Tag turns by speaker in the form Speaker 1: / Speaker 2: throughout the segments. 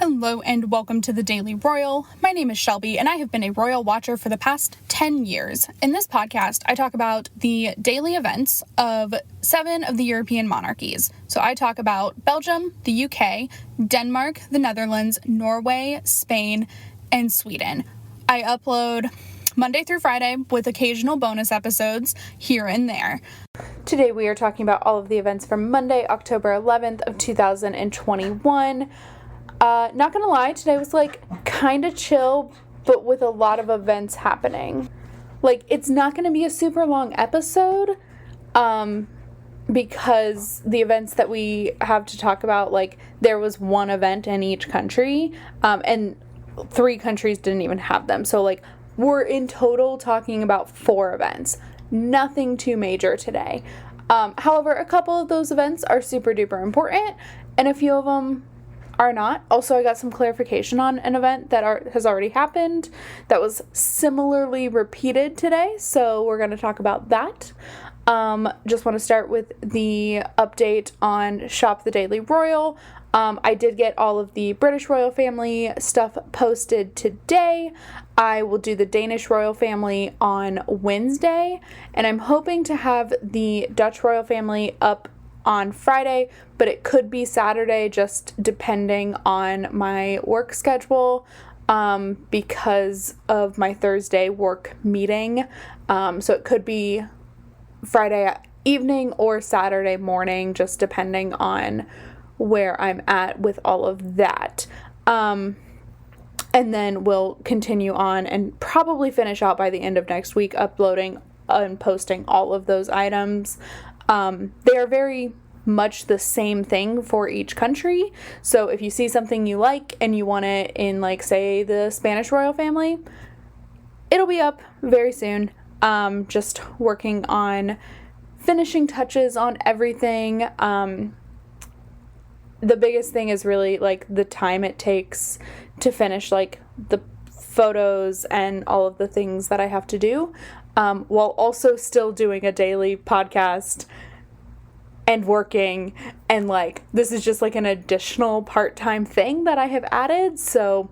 Speaker 1: Hello and welcome to the Daily Royal. My name is Shelby and I have been a royal watcher for the past 10 years. In this podcast, I talk about the daily events of 7 of the European monarchies. So I talk about Belgium, the UK, Denmark, the Netherlands, Norway, Spain, and Sweden. I upload Monday through Friday with occasional bonus episodes here and there. Today we are talking about all of the events from Monday, October 11th of 2021. Not gonna lie, today was kind of chill, but with a lot of events happening. It's not gonna be a super long episode, because the events that we have to talk about, there was one event in each country, and 3 countries didn't even have them. So, we're in total talking about 4 events. Nothing too major today. However, a couple of those events are super duper important, and a few of them are not. Also, I got some clarification on an event that has already happened that was similarly repeated today, so we're going to talk about that. Just want to start with the update on Shop the Daily Royal. I did get all of the British royal family stuff posted today. I will do the Danish royal family on Wednesday, and I'm hoping to have the Dutch royal family up on Friday, but it could be Saturday just depending on my work schedule, because of my Thursday work meeting. So it could be Friday evening or Saturday morning, just depending on where I'm at with all of that. And then we'll continue on and probably finish out by the end of next week uploading and posting all of those items. They are very much the same thing for each country. So if you see something you like and you want it in, say, the Spanish royal family, it'll be up very soon. Just working on finishing touches on everything. The biggest thing is really, the time it takes to finish, the photos and all of the things that I have to do, while also still doing a daily podcast and working, and this is just an additional part-time thing that I have added, so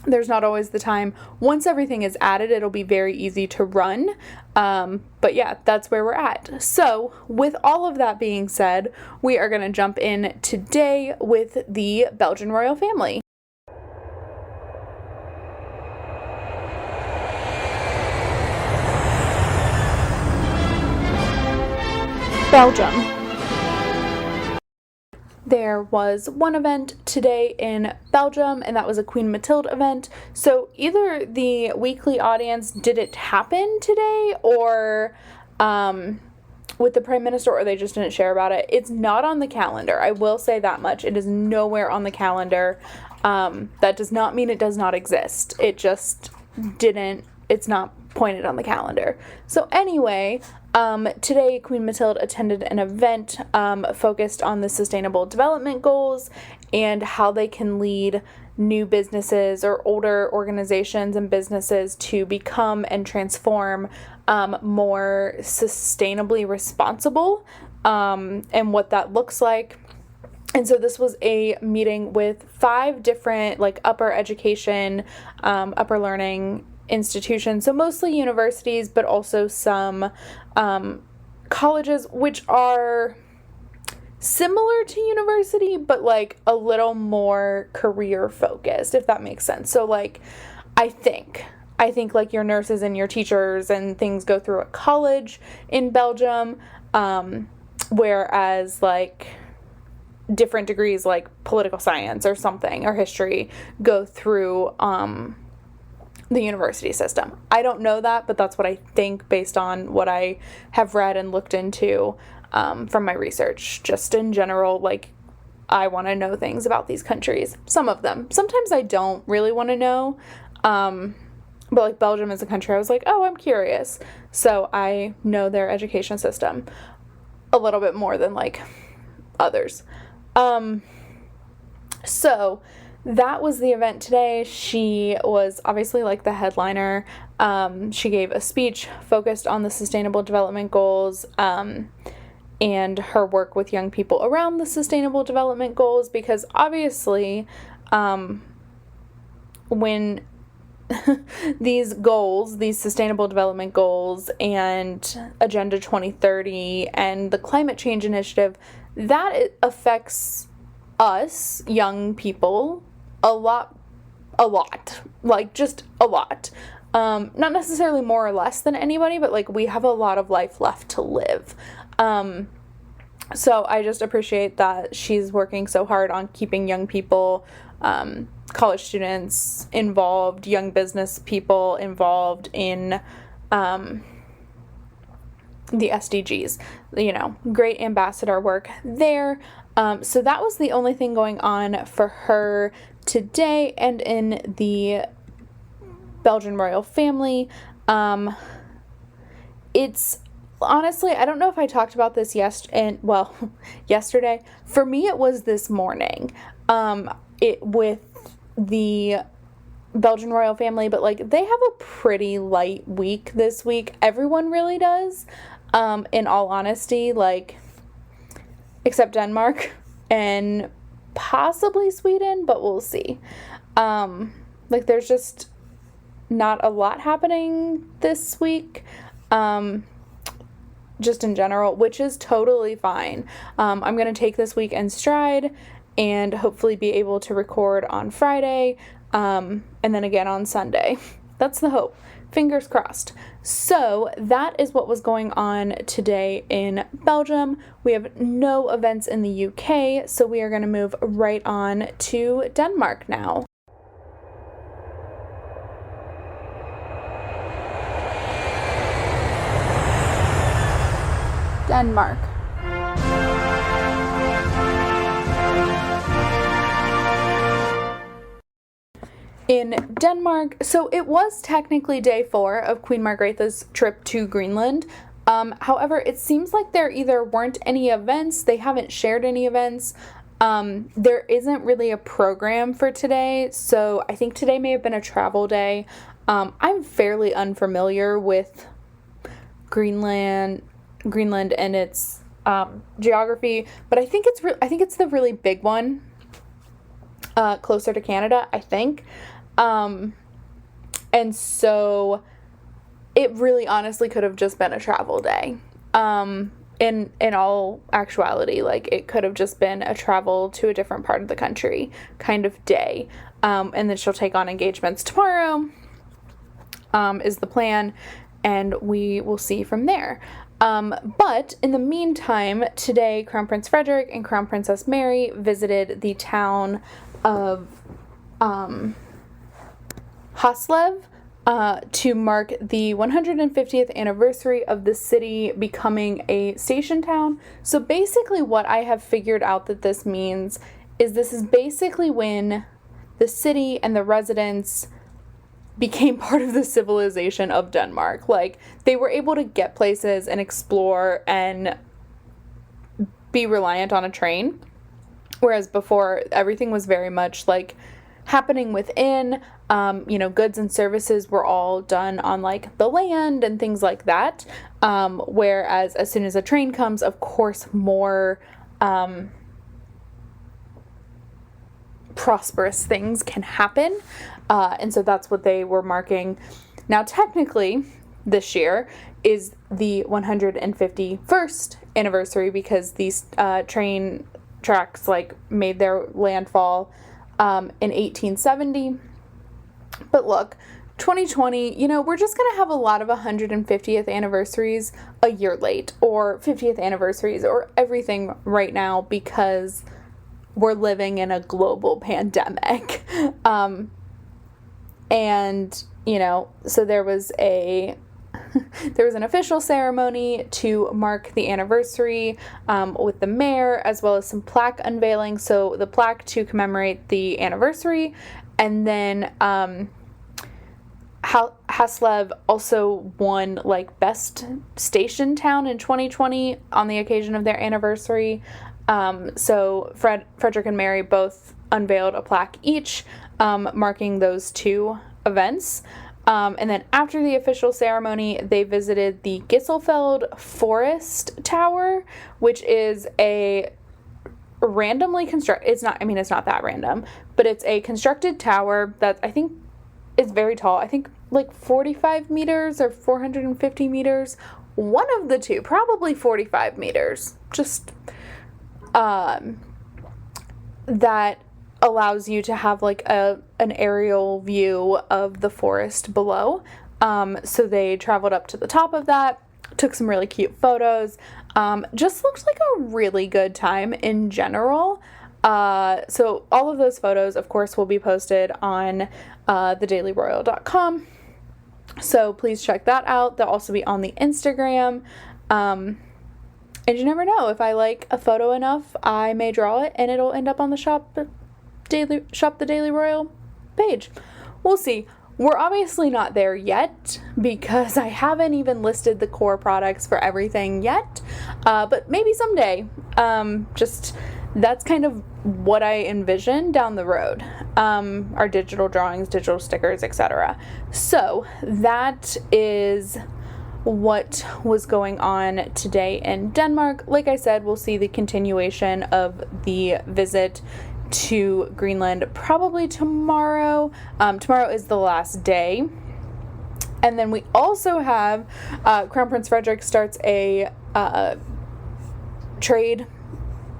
Speaker 1: there's not always the time. Once everything is added, it'll be very easy to run, but yeah, that's where we're at. So with all of that being said, we are going to jump in today with the Belgian royal family. Belgium. There was one event today in Belgium, and that was a Queen Mathilde event. So either the weekly audience didn't happen today, or with the Prime Minister, or they just didn't share about it. It's not on the calendar. I will say that much. It is nowhere on the calendar. That does not mean it does not exist. It just didn't. It's not pointed on the calendar. So anyway, today Queen Mathilde attended an event focused on the Sustainable Development Goals and how they can lead new businesses or older organizations and businesses to become and transform more sustainably responsible, and what that looks like. And so this was a meeting with 5 different upper education, upper learning institutions, so mostly universities, but also some colleges, which are similar to university, but a little more career focused, if that makes sense. So I think your nurses and your teachers and things go through a college in Belgium, whereas different degrees like political science or something, or history, go through the university system. I don't know that, but that's what I think based on what I have read and looked into from my research. Just in general, I want to know things about these countries. Some of them. Sometimes I don't really want to know, but Belgium is a country I was oh, I'm curious. So I know their education system a little bit more than others. So that was the event today. She was obviously the headliner. She gave a speech focused on the Sustainable Development Goals, and her work with young people around the Sustainable Development Goals, because obviously when these goals, these sustainable development goals and Agenda 2030 and the climate change initiative, that affects us young people a lot, like just a lot. Not necessarily more or less than anybody, but like we have a lot of life left to live. So I just appreciate that she's working so hard on keeping young people, college students involved, young business people involved in the SDGs. You know, great ambassador work there. So that was the only thing going on for her today and in the Belgian royal family. It's honestly, I don't know if I talked about this yesterday. For me, it was this morning. With the Belgian royal family, but like they have a pretty light week this week. Everyone really does. In all honesty, like except Denmark and possibly Sweden, but we'll see. Like there's just not a lot happening this week. Just in general, which is totally fine. I'm going to take this week in stride and hopefully be able to record on Friday, and then again on Sunday. That's the hope. Fingers crossed. So that is what was going on today in Belgium. We have no events in the UK, so we are going to move right on to Denmark now. Denmark. In Denmark, so it was technically day 4 of Queen Margrethe's trip to Greenland. However, it seems like there either weren't any events, they haven't shared any events. There isn't really a program for today, so I think today may have been a travel day. I'm fairly unfamiliar with Greenland and its geography, but I think it's the really big one, closer to Canada, I think. And so it really honestly could have just been a travel day. In all actuality, like it could have just been a travel to a different part of the country kind of day. And then she'll take on engagements tomorrow, is the plan, and we will see from there. But in the meantime, today, Crown Prince Frederik and Crown Princess Mary visited the town of Haslev to mark the 150th anniversary of the city becoming a station town. So basically what I have figured out that this means is this is basically when the city and the residents became part of the civilization of Denmark. Like, they were able to get places and explore and be reliant on a train, whereas before everything was very much like happening within. Goods and services were all done on like the land and things like that, whereas as soon as a train comes, of course, more prosperous things can happen. And so that's what they were marking. Now, technically, this year is the 151st anniversary because these train tracks like made their landfall in 1870. But look, 2020, we're just going to have a lot of 150th anniversaries a year late, or 50th anniversaries, or everything right now because we're living in a global pandemic. So there was an official ceremony to mark the anniversary with the mayor, as well as some plaque unveiling. So the plaque to commemorate the anniversary, and then Haslev also won like best station town in 2020 on the occasion of their anniversary. So Frederik and Mary both unveiled a plaque each, marking those two events. And then after the official ceremony, they visited the Gisselfeld Forest Tower, which is a randomly constructed, it's not that random, but but it's a constructed tower that I think is very tall. I think like 45 meters or 450 meters. One of the two, probably 45 meters. Just that allows you to have like an aerial view of the forest below. So they traveled up to the top of that, took some really cute photos. Just looked like a really good time in general. So all of those photos, of course, will be posted on thedailyroyal.com. So please check that out. They'll also be on the Instagram. And you never know, if I like a photo enough, I may draw it and it'll end up on the Shop the Daily Royal page. We'll see. We're obviously not there yet because I haven't even listed the core products for everything yet. But maybe someday. Just that's kind of what I envision down the road. Our digital drawings, digital stickers, etc. So that is what was going on today in Denmark. Like I said, we'll see the continuation of the visit to Greenland probably tomorrow. Tomorrow is the last day. And then we also have Crown Prince Frederik starts a trade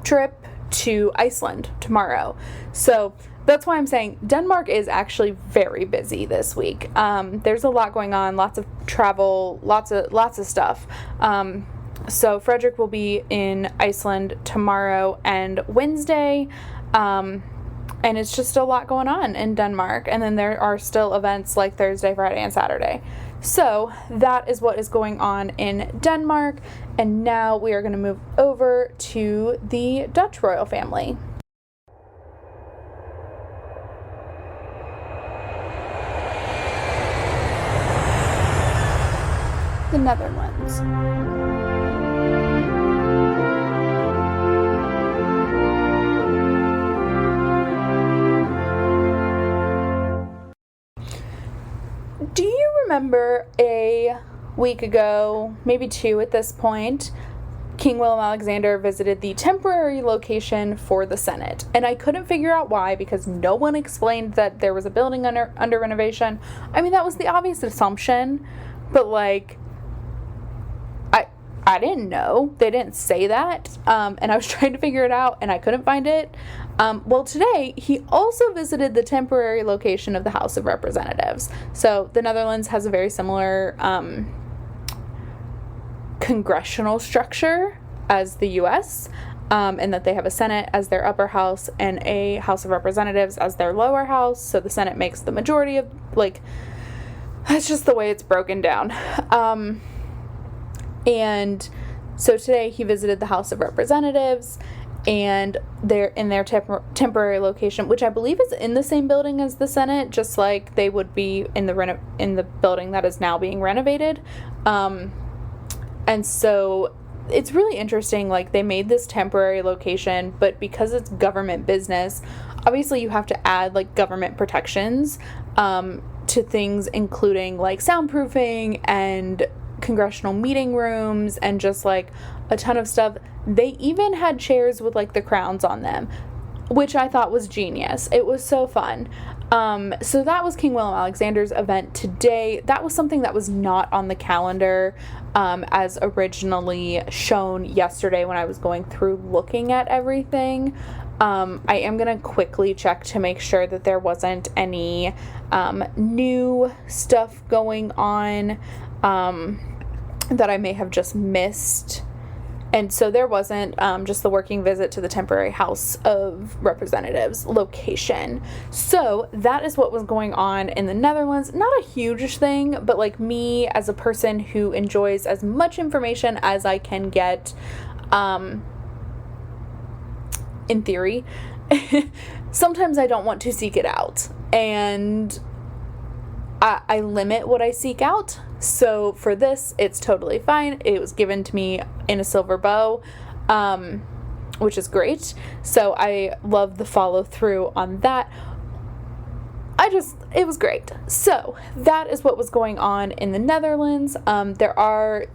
Speaker 1: trip to Iceland tomorrow. So that's why I'm saying Denmark is actually very busy this week. There's a lot going on, lots of travel, lots of stuff. So Frederik will be in Iceland tomorrow and Wednesday. And it's just a lot going on in Denmark. And then there are still events like Thursday, Friday, and Saturday. So that is what is going on in Denmark. And now we are going to move over to the Dutch royal family. The Netherlands. Do you remember a week ago, maybe 2 at this point, King Willem-Alexander visited the temporary location for the Senate? And I couldn't figure out why, because no one explained that there was a building under renovation. I mean, that was the obvious assumption, but like, I didn't know. They didn't say that. And I was trying to figure it out and I couldn't find it. Well, today he also visited the temporary location of the House of Representatives. So the Netherlands has a very similar congressional structure as the U.S., in that they have a Senate as their upper house and a House of Representatives as their lower house. So the Senate makes the majority of, like, that's just the way it's broken down. And so today he visited the House of Representatives, and they're in their temporary location, which I believe is in the same building as the Senate, just like they would be in the building that is now being renovated. And so it's really interesting, like, they made this temporary location, but because it's government business, obviously you have to add, like, government protections to things, including, like, soundproofing and congressional meeting rooms and just, like, a ton of stuff. They even had chairs with, like, the crowns on them, which I thought was genius. It was so fun. So that was King Willem-Alexander's event today. That was something that was not on the calendar as originally shown yesterday when I was going through looking at everything. I am going to quickly check to make sure that there wasn't any new stuff going on that I may have just missed. And so there wasn't, just the working visit to the temporary House of Representatives location. So that is what was going on in the Netherlands. Not a huge thing, but, like, me as a person who enjoys as much information as I can get, in theory, sometimes I don't want to seek it out. And I limit what I seek out. So for this, it's totally fine. It was given to me in a silver bow, which is great. So I love the follow through on that. It was great. So that is what was going on in the Netherlands. There are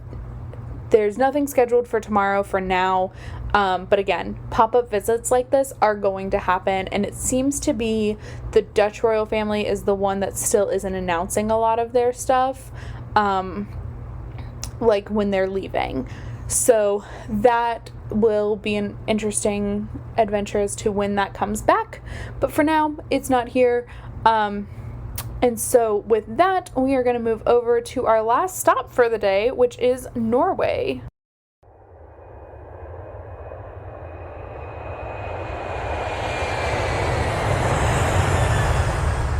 Speaker 1: There's nothing scheduled for tomorrow for now. But again, pop-up visits like this are going to happen, and it seems to be the Dutch royal family is the one that still isn't announcing a lot of their stuff, like when they're leaving. So that will be an interesting adventure as to when that comes back. But for now, it's not here. And so with that, we are going to move over to our last stop for the day, which is Norway.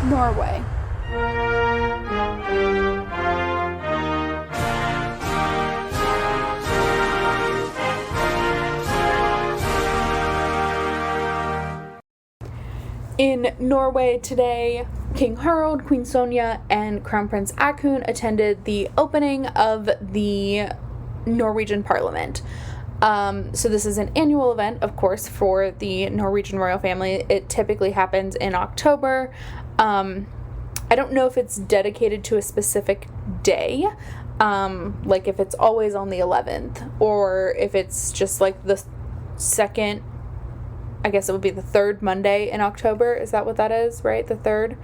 Speaker 1: Norway. In Norway today, King Harald, Queen Sonja, and Crown Prince Haakon attended the opening of the Norwegian Parliament. So this is an annual event, of course, for the Norwegian royal family. It typically happens in October. I don't know if it's dedicated to a specific day, like if it's always on the 11th, or if it's just like the second, I guess it would be the third Monday in October. Is that what that is, right? The third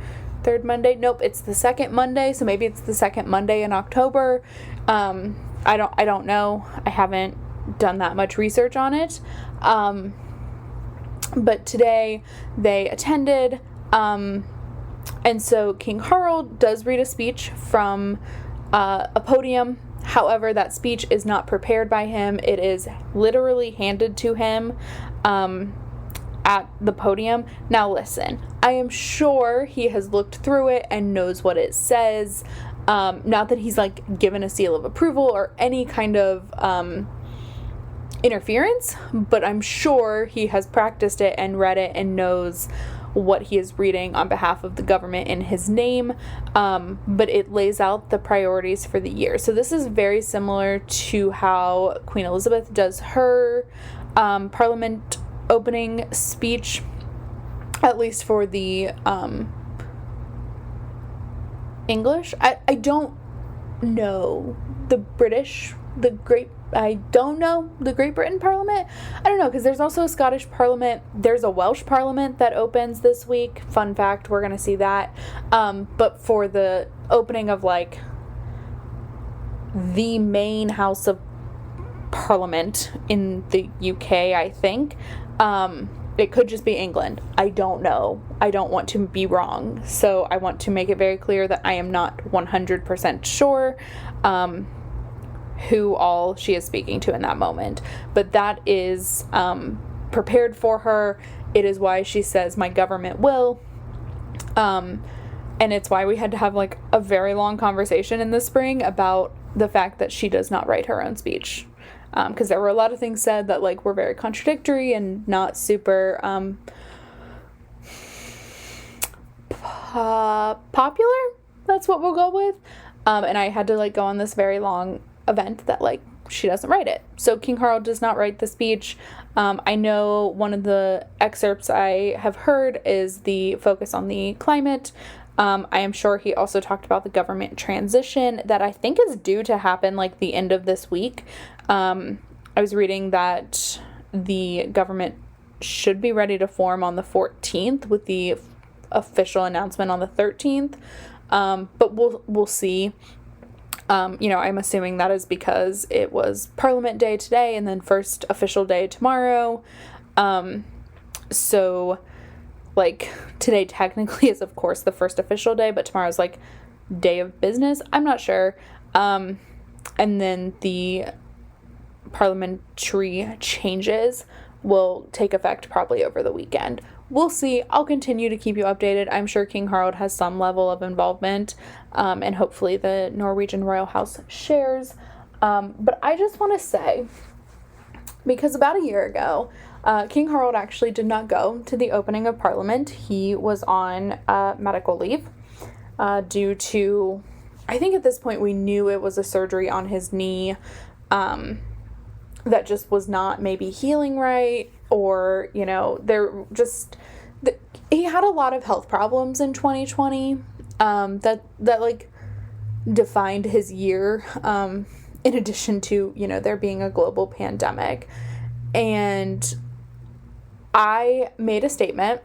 Speaker 1: Monday? Nope, it's the second Monday, so maybe it's the second Monday in October. I don't know. I haven't done that much research on it. But today they attended, and so King Harald does read a speech from a podium. However, that speech is not prepared by him. It is literally handed to him at the podium. Now listen, I am sure he has looked through it and knows what it says. Not that he's like given a seal of approval or any kind of interference, but I'm sure he has practiced it and read it and knows what he is reading on behalf of the government in his name, but it lays out the priorities for the year. So this is very similar to how Queen Elizabeth does her Parliament opening speech, at least for the English. I don't know the Great Britain Parliament. I don't know, because there's also a Scottish Parliament. There's a Welsh Parliament that opens this week. Fun fact, we're going to see that. But for the opening of, like, the main House of Parliament in the UK, I think, it could just be England. I don't know. I don't want to be wrong. So I want to make it very clear that I am not 100% sure who all she is speaking to in that moment. But that is prepared for her. It is why she says, "My government will." And it's why we had to have like a very long conversation in the spring about the fact that she does not write her own speech. Because there were a lot of things said that like were very contradictory and not super popular. That's what we'll go with. And I had to like go on this very long event that like she doesn't write it. So King Harald does not write the speech. I know one of the excerpts I have heard is the focus on the climate. I am sure he also talked about the government transition that I think is due to happen like the end of this week. I was reading that the government should be ready to form on the 14th with the official announcement on the 13th. But we'll see. I'm assuming that is because it was Parliament Day today and then first official day tomorrow. So like today technically is of course the first official day, but tomorrow's like day of business. I'm not sure. And then the parliamentary changes will take effect probably over the weekend. We'll see. I'll continue to keep you updated. I'm sure King Harald has some level of involvement, and hopefully the Norwegian royal house shares. But I just want to say, because about a year ago, King Harald actually did not go to the opening of Parliament. He was on medical leave due to, I think at this point we knew it was a surgery on his knee that just was not maybe healing right, or, he had a lot of health problems in 2020 that like defined his year. in addition to, there being a global pandemic. And I made a statement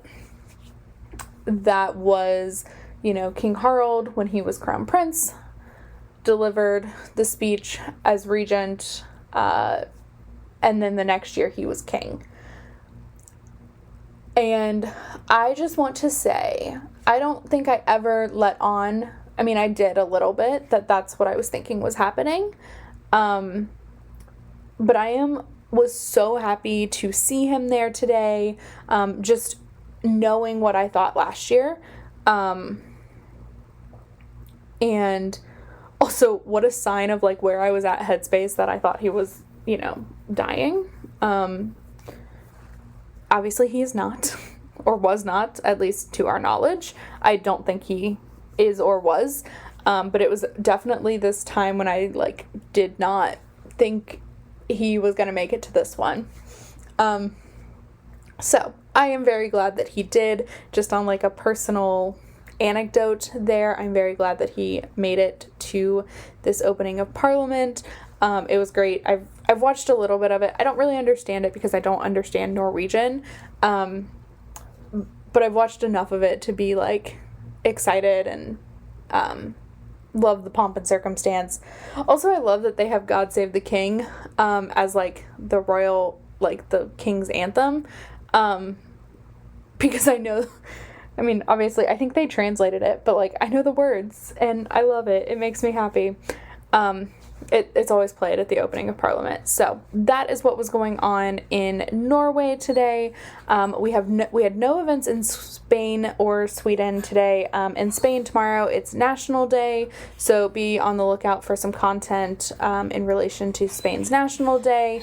Speaker 1: that was, King Harald, when he was crown prince, delivered the speech as regent, and then the next year he was king. And I just want to say, I don't think I ever let on, I did a little bit, that's what I was thinking was happening. But I was so happy to see him there today, just knowing what I thought last year. And also what a sign of like where I was at headspace that I thought he was, dying. Obviously he is not, or was not, at least to our knowledge. I don't think he is or was. But it was definitely this time when I like did not think he was going to make it to this one. So I am very glad that he did. Just on like a personal anecdote there, I'm very glad that he made it to this opening of Parliament. It was great. I've watched a little bit of it. I don't really understand it because I don't understand Norwegian. But I've watched enough of it to be like excited and love the pomp and circumstance. Also, I love that they have God Save the King as like the royal, like the king's anthem. Because I know, obviously I think they translated it, but like I know the words and I love it. It makes me happy. It's always played at the opening of Parliament. So that is what was going on in Norway today. We had no events in Spain or Sweden today. In Spain tomorrow, it's National Day, so be on the lookout for some content in relation to Spain's National Day.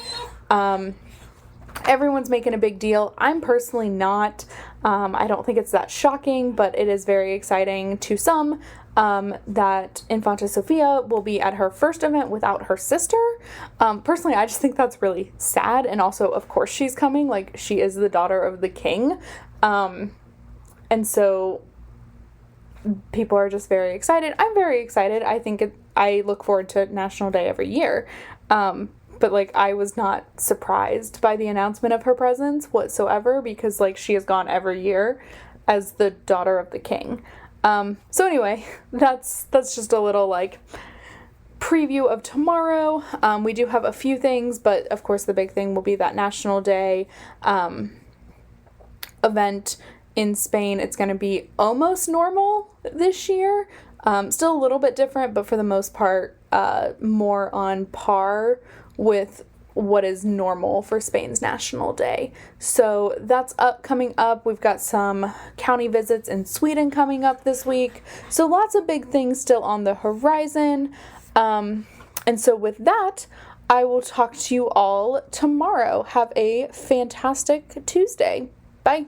Speaker 1: Everyone's making a big deal. I'm personally not. I don't think it's that shocking, but it is very exciting to some. That Infanta Sofia will be at her first event without her sister. Personally, I just think that's really sad. And also, of course, she's coming. Like, she is the daughter of the king. And so people are just very excited. I'm very excited. I look forward to National Day every year. But, like, I was not surprised by the announcement of her presence whatsoever because, like, she has gone every year as the daughter of the king. So anyway, that's just a little like preview of tomorrow. We do have a few things, but of course the big thing will be that National Day event in Spain. It's going to be almost normal this year. Still a little bit different, but for the most part, more on par with what is normal for Spain's National Day. So that's coming up. We've got some county visits in Sweden coming up this week. So lots of big things still on the horizon. And so with that, I will talk to you all tomorrow. Have a fantastic Tuesday. Bye.